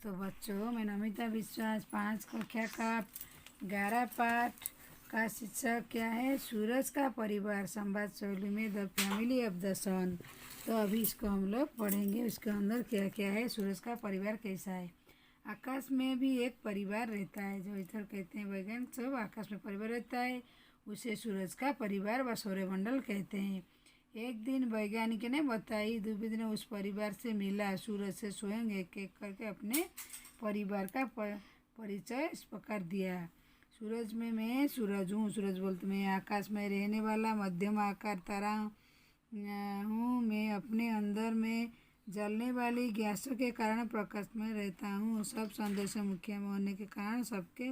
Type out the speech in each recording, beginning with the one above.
तो बच्चों, मैं नमिता विश्वास 5 कक्षा का 11 पाठ का शीर्षक क्या है? सूरज का परिवार, संवाद शैली में द फैमिली ऑफ द सन। तो अभी इसको हम लोग पढ़ेंगे। उसके अंदर क्या क्या है, सूरज का परिवार कैसा है। आकाश में भी एक परिवार रहता है, जो इधर कहते हैं वैज्ञानिक सब आकाश में परिवार रहता है, उसे सूरज का परिवार व सौरमंडल कहते हैं। एक दिन वैज्ञानिक ने बताई, दुर्बिन ने उस परिवार से मिला। सूरज से स्वयं एक एक करके अपने परिवार का परिचय इस प्रकार दिया। सूरज में मैं सूरज हूँ। सूरज बोलते मैं आकाश में रहने वाला मध्यम आकार तारा हूँ। मैं अपने अंदर में जलने वाली गैसों के कारण प्रकाश में रहता हूँ। सब संदेश मुख्य में होने के कारण सबके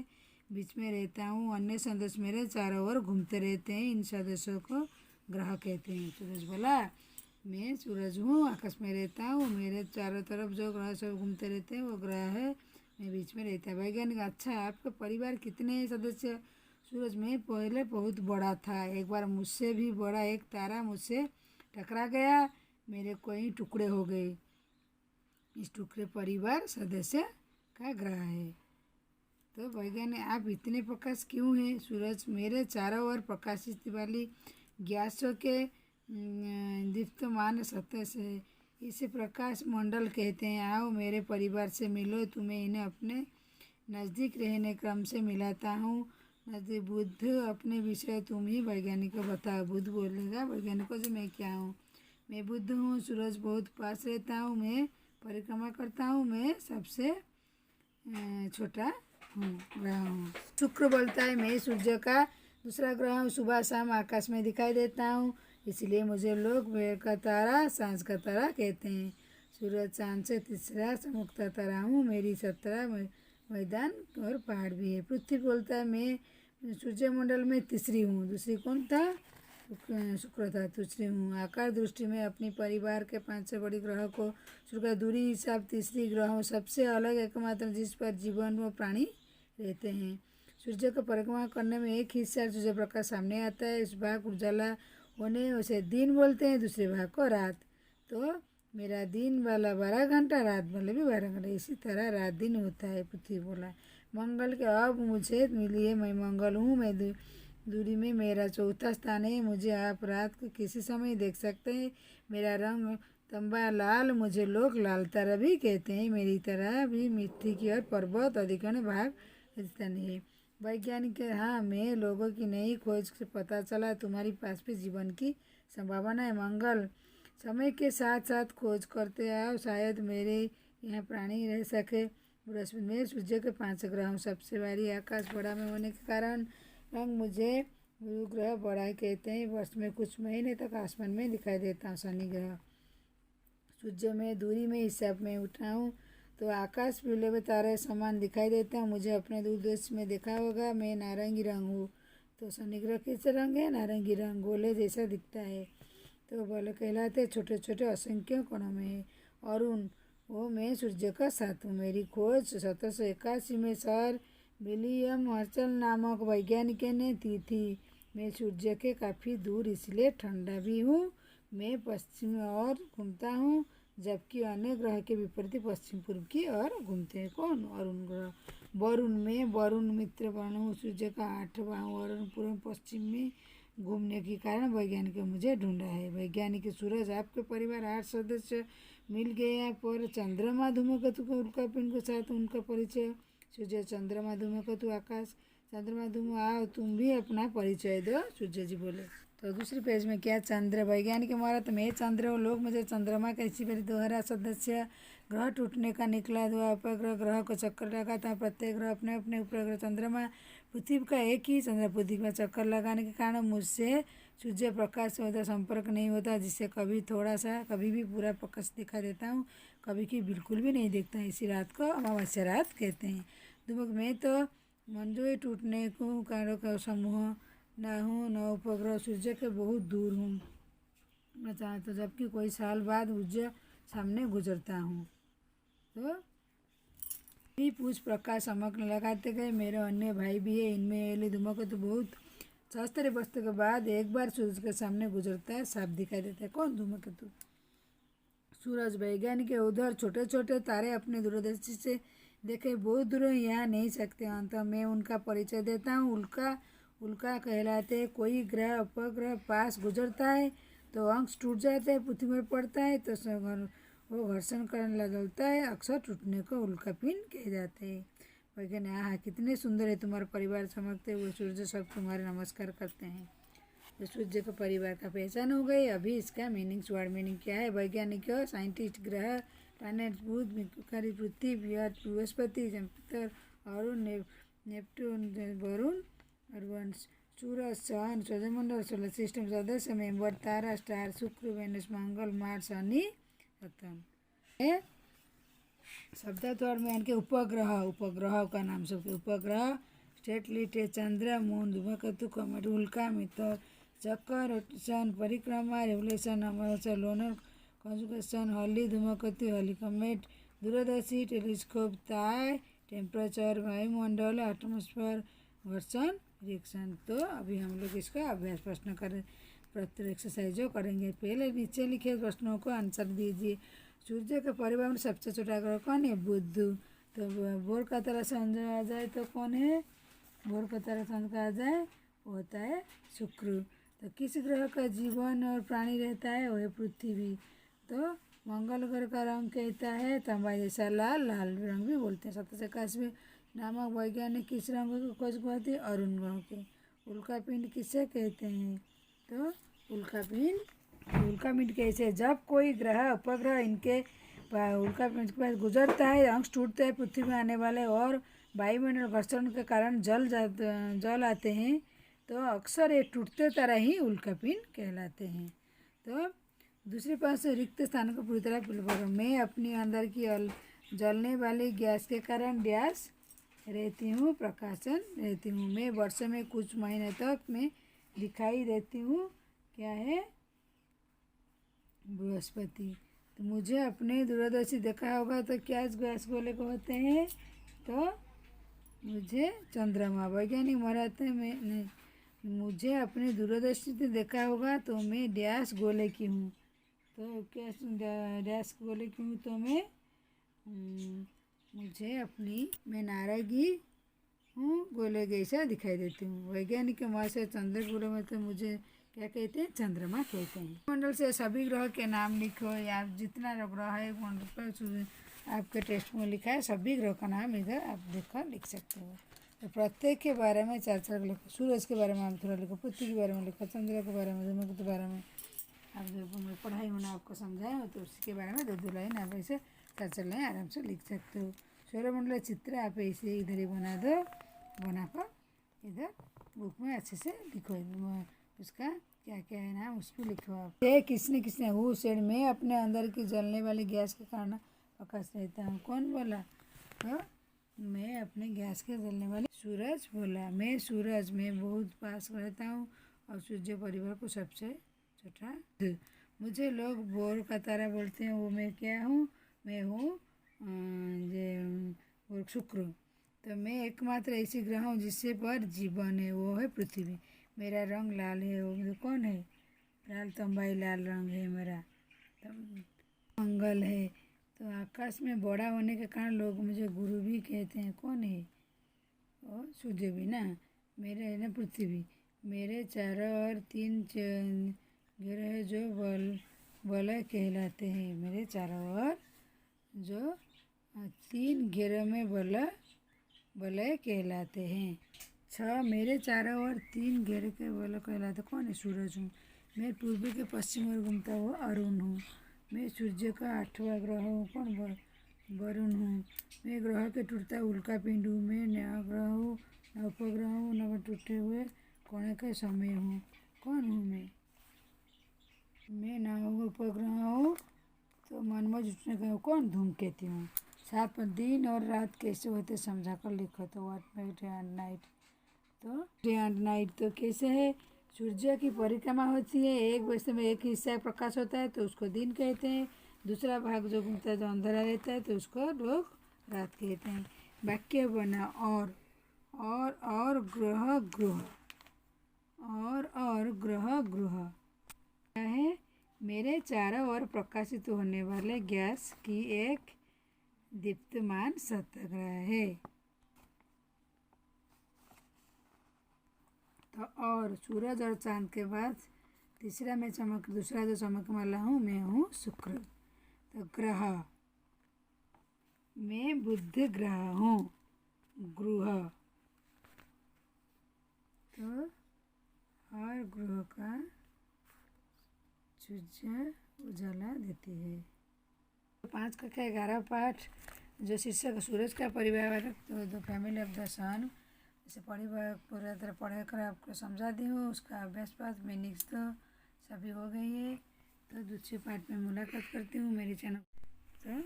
बीच में रहता हूँ। अन्य संदेश मेरे चारों ओर घूमते रहते हैं। इन संदेशों को ग्रह कहते हैं। सूरज बोला, मैं सूरज हूँ, आकाश में रहता हूँ, मेरे चारों तरफ जो ग्रह सब घूमते रहते हैं वो ग्रह है, मैं बीच में रहता है। वैज्ञानिक, अच्छा आपका परिवार कितने सदस्य? सूरज में पहले बहुत बड़ा था। एक बार मुझसे भी बड़ा एक तारा मुझसे टकरा गया, मेरे कई टुकड़े हो गए। इस टुकड़े परिवार सदस्य का ग्रह है। तो वैज्ञानिक, आप इतने प्रकाश क्यों हैं? सूरज मेरे चारों ओर प्रकाशित वाली गैसों के दीप्तमान सतह से, इसे प्रकाश मंडल कहते हैं। आओ मेरे परिवार से मिलो, तुम्हें इन्हें अपने नज़दीक रहने क्रम से मिलाता हूँ। नज़दीक बुद्ध, अपने विषय तुम ही वैज्ञानिक को बताओ। बुद्ध बोलेगा वैज्ञानिकों से, मैं क्या हूँ? मैं बुद्ध हूँ। सूरज बहुत पास रहता हूँ, मैं परिक्रमा करता हूँ, मैं सबसे छोटा ग्रह हूँ। शुक्र बोलता है, मैं सूर्य का दूसरा ग्रह हूँ। सुबह शाम आकाश में दिखाई देता हूँ, इसलिए मुझे लोग बेर का तारा, सांझ का तारा कहते हैं। सूरज चांद से तीसरा चमकता तारा हूँ। मेरी 17 मैदान और पहाड़ भी है। पृथ्वी बोलता है, मैं सूर्यमंडल में तीसरी हूँ। दूसरी कौन था? शुक्र था। तीसरी हूँ। आकार दृष्टि में अपनी परिवार के 5 से बड़ी ग्रह को सूर्य का दूरी हिसाब तीसरी ग्रह हूँ। सबसे अलग एकमात्र जिस पर जीवन व प्राणी रहते हैं। सूर्य को परिक्रमा करने में एक हिस्सा सूर्य प्रकाश सामने आता है, इस भाग उजाला होने उसे दिन बोलते हैं, दूसरे भाग को रात। तो मेरा दिन वाला 12 घंटा, रात वाले भी 12 घंटा, इसी तरह रात दिन होता है। पृथ्वी बोला, मंगल के अब मुझे मिली है, मैं मंगल हूँ। मैं दूरी में मेरा चौथा स्थान है। मुझे आप रात को किसी समय देख सकते हैं। मेरा रंग तंबा लाल, मुझे लोग लाल तारा भी कहते हैं। मेरी तरह भी मिट्टी की और पर्वत अधिकरण भाग राजस्थान है। वैज्ञानिक, हाँ, मैं लोगों की नई खोज से पता चला तुम्हारी पास भी जीवन की संभावना है। मंगल, समय के साथ साथ खोज करते आओ, शायद मेरे यहाँ प्राणी रह सके। बृहस्पति, मैं सूर्य के 5 ग्रह हूँ। सबसे भारी आकाश बड़ा में होने के कारण रंग मुझे गुरु ग्रह बड़ा कहते हैं। वर्ष में कुछ महीने तक आसमान में दिखाई देता हूँ। शनि ग्रह, सूर्य में दूरी में हिसाब में उठा हूँ तो आकाश पीले में तारे समान दिखाई देता हूँ। मुझे अपने दूरदर्शी में देखा होगा, मैं नारंगी रंग हूँ। तो शनि ग्रह कैसे रंग है? नारंगी रंग, गोले जैसा दिखता है। तो बोले कहलाते छोटे छोटे असंख्य कणों में है। अरुण, वो मैं सूर्य का साथ हूँ। मेरी खोज 1781 में सर विलियम हर्शल नामक वैज्ञानिक ने की थी। मैं सूर्य के काफ़ी दूर, इसलिए ठंडा भी हूँ। मैं पश्चिम ओर घूमता हूँ, जबकि अन्य ग्रह के विपरीत पश्चिम पूर्व की ओर घूमते हैं। कौन? अरुण ग्रह। वरुण, मैं वरुण मित्र वर्ण हूँ। सूर्य का 8वां हूँ। वरुण पूर्व पश्चिम में घूमने के कारण वैज्ञानिक मुझे ढूंढा है। वैज्ञानिक, सूरज आपके परिवार 8 सदस्य मिल गए पर चंद्रमा धूमकेतु को उल्कापिंड के साथ उनका परिचय। सूर्य, चंद्रमा, धूमकेतु, आकाश, चंद्रमा, धूम, आओ तुम भी अपना परिचय दो। सूर्य जी बोले। तो दूसरे पेज में क्या? चंद्र, वैज्ञानिक हमारा तो मैं चंद्र हूँ, लोग मुझे चंद्रमा का इसी बारी दोहरा सदस्य। ग्रह टूटने का निकला धुआं, उपग्रह ग्रह को चक्कर लगाता है। प्रत्येक ग्रह अपने अपने उपग्रह चंद्रमा पृथ्वी का एक ही चंद्र पृथ्वी में चक्कर लगाने के कारण मुझसे सूर्य प्रकाश से होता संपर्क नहीं होता, जिससे कभी थोड़ा सा, कभी भी पूरा प्रकाश दिखा देता हूँ, कभी की बिल्कुल भी नहीं दिखता। इसी रात को अमावस्या रात कहते हैं। दुबक, मैं तो मंजू टूटने को कारों का समूह न हूँ, न उपग्रह, सूर्य के बहुत दूर हूँ मैं चाहे तो, जबकि कोई साल बाद सूर्य सामने गुजरता हूँ। तो भी पूछ प्रकाश चमकने लगाते गए। मेरे अन्य भाई भी है, इनमें एली धूमकेतु बहुत 76 वर्षों के बाद एक बार सूरज के सामने गुजरता है, साफ दिखाई देता है। कौन? धूमकेतु। सूरज, वैज्ञानिक के उधर छोटे छोटे तारे अपने दूरदर्शी से देखे बहुत दूर यहाँ नहीं सकते अंत मैं उनका परिचय देता हूँ। उल्का उल्का कहलाते। कोई ग्रह उपग्रह पास गुजरता है तो अंश टूट जाते हैं, पृथ्वी पर पड़ता है तो वो घर्षण करने लगता है, अक्सर टूटने को उल्का पिंड कहे जाते हैं। वैज्ञानिक हाँ कितने सुंदर है तुम्हारा परिवार, चमकते हुए सूर्य सब तुम्हारे नमस्कार करते हैं। तो सूर्य का परिवार का पहचान हो गई। अभी इसका मीनिंग, वर्ड मीनिंग क्या है। वैज्ञानिक साइंटिस्ट, ग्रह, planet, Budh, Mercury, Prithvi, Earth, Brihaspati, Jupiter, Arun, Neptune, Varun, अर्बन, सूरज, चंद्र, सौरमंडल, सोलर सिस्टम सदस्य, मेंबर, तारा, star, Shukra, Venus, Mangal, Mars, Shani, Saturn. शब्दार्थ में इनके उपग्रह, उपग्रह का नाम सबके उपग्रह, सैटेलाइट, चंद्र, मून, धूमकेतु, कॉमेट, उल्का, मित्र, चक्कर, रोटेशन, परिक्रमा, रेवोल्यूशन, अमावस्या, लोनर कॉन्जुगेशन, हॉली धूमकेतु, हॉली कॉमेट, दूरदर्शी, टेलीस्कोप, ताय, टेम्परेचर, वायुमंडल, एटमॉस्फेयर, घर्षण, रिएक्शन। तो अभी हम लोग इसका अभ्यास प्रश्न करें, प्रत्येक एक्सरसाइज जो करेंगे। पहले नीचे लिखे प्रश्नों को आंसर दीजिए। सूर्य के परिवार में सबसे छोटा ग्रह कौन है? बुध। तो बोर का तारा समझा जाए तो कौन है? बोर का तारा समझा जाए वो होता है शुक्र। तो किस ग्रह का जीवन और प्राणी रहता है? वो है पृथ्वी। तो मंगल ग्रह का रंग कहता है तांबा जैसा लाल, लाल रंग भी बोलते हैं। 1781 नामक वैज्ञानिक किस रंग को खोज करते? अरुण ग्रह के। उल्का पिंड किसे कहते हैं? तो उल्का पिंड कैसे? जब कोई ग्रह उपग्रह इनके उल्का पिंड के पास गुजरता है, अंश टूटते हैं, पृथ्वी में आने वाले और वायुमंडल घर्षण के कारण जल आते हैं, तो अक्सर ये टूटते तरह ही उल्का पिंड कहलाते हैं। तो दूसरे पास रिक्त स्थान को पूरी तरह फिल करो। मैं अपनी अंदर की जलने वाली गैस के कारण डैश रहती हूँ, प्रकाशन रहती हूँ। मैं वर्ष में कुछ महीने तक मैं दिखाई देती हूँ, क्या है? बृहस्पति। तो मुझे अपने दूरदर्शी देखा होगा तो क्या गैस गोले को होते हैं? तो मुझे चंद्रमा। वैज्ञानिक मराते में नहीं, मुझे अपने दूरदर्शी से देखा होगा तो मैं डैश गोले की हूँ। तो क्या डैश गोले की हूँ? तो मैं मैं नारंगी हूँ, गोले जैसा दिखाई देती हूँ। वैज्ञानिक के मत से चंद्र गोले में तो मुझे क्या कहते हैं? चंद्रमा कहते हैं। मंडल से सभी ग्रह के नाम लिखो, या जितना ग्रह है मंडल पर आपके टेस्ट में लिखा है, सभी ग्रह का नाम इधर आप देखकर लिख सकते हो। तो प्रत्येक के बारे में चार चार लिखो। सूरज के बारे में आप थोड़ा लिखो, पृथ्वी के बारे में लिखो, चंद्र के बारे में, धूमकेतु के बारे में। आप जब पढ़ाई होना आपको समझाए तो उसके बारे में दो लाइन आप ऐसे चार चार लाइन आराम से लिख सकते हो। सौरमंडल चित्र आप ऐसे इधर ही बना दो, बनाकर इधर बुक में अच्छे से लिखो। उसका क्या क्या है नाम उस पर लिखो आप। ये किसने हु सेड, मैं अपने अंदर की जलने वाली गैस के कारण प्रकाश रहता हूँ। कौन बोला? तो मैं अपने गैस के जलने वाली, सूरज बोला। मैं सूरज में बहुत पास रहता हूँ और सूर्य परिवार को सबसे छोटा। मुझे लोग बोर का तारा बोलते हैं, वो मैं क्या हूँ? मैं हूँ शुक्र। तो मैं एकमात्र ऐसी ग्रह हूँ जिससे पर जीवन है, वो है पृथ्वी। मेरा रंग लाल है, वो कौन है? लाल तंबाई लाल रंग है मेरा। तो मंगल है। तो आकाश में बड़ा होने के कारण लोग मुझे गुरु भी कहते हैं। कौन है? और सूर्य भी ना। मेरे है ना पृथ्वी। मेरे चारों ओर 3 ग्रह जो वलय कहलाते हैं। मेरे चारों ओर जो 3 घेरों में वलय कहलाते हैं। 6 मेरे चारों ओर 3 घेरे के वलय कहलाते। कौन है? सूरज हूँ। मैं पूर्वी के पश्चिम ओर घूमता हुआ अरुण हूँ। मैं सूर्य का 8वां ग्रह हूँ। कौन? वरुण हूँ। मैं ग्रह के टूटता उल्का पिंड हूँ। मैं नया ग्रह हूँ, न उपग्रह हूँ, न टूटे हुए कोने का समय हूँ। कौन हूँ मैं? मैं न उपग्रह हूँ तो मनमोज उठने का कौन? धूमकेतु हूँ। 7 दिन और रात कैसे होते समझा कर लिखो। तो व्हाट डे एंड नाइट। तो डे एंड नाइट तो कैसे है? सूर्य की परिक्रमा होती है, एक वैसे में एक हिस्सा प्रकाश होता है तो उसको दिन कहते हैं, दूसरा भाग जो घूमता है जो अंधेरा रहता है तो उसको लोग रात कहते हैं। वाक्य बना और ग्रह क्या है? मेरे चारों ओर प्रकाशित होने वाले गैस की एक दीप्तमान सत्याग्रह है। तो और सूरज और चांद के बाद दूसरा जो चमकने वाला हूँ मैं हूँ शुक्र। तो ग्रह मैं बुध ग्रह हूँ। ग्रह तो हर ग्रह का उजाला देती है। 5 कक्षा 11 पाठ जो शीर्षक सूरज का परिवार तो द फैमिली ऑफ द सन, इसे पूरा तरह पढ़ कर आपको समझा दी हूँ। उसका अभ्यास पाठ मीनिंग्स तो सभी हो गई है। तो दूसरे पार्ट में मुलाकात करती हूँ मेरे चैनल। तो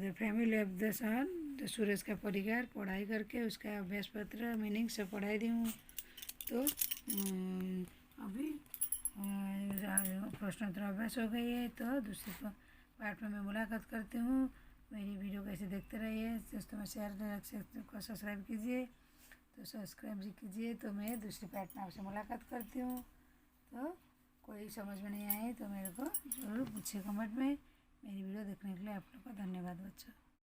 द फैमिली ऑफ द सन जो सूरज का परिवार पढ़ाई करके उसका अभ्यास पत्र मीनिंग सब पढ़ाई दी हूँ। तो अभी प्रश्नोत्तर अभ्यास हो गई है। तो दूसरे पार्ट में मैं मुलाकात करती हूँ। मेरी वीडियो कैसे देखते रहिए, दोस्तों में शेयर को सब्सक्राइब कीजिए। तो सब्सक्राइब कीजिए। तो मैं दूसरी पार्ट में आपसे मुलाकात करती हूँ। तो कोई समझ में नहीं आए तो मेरे को ज़रूर पूछिए कमेंट में। मेरी वीडियो देखने के लिए आप लोग का धन्यवाद बच्चों।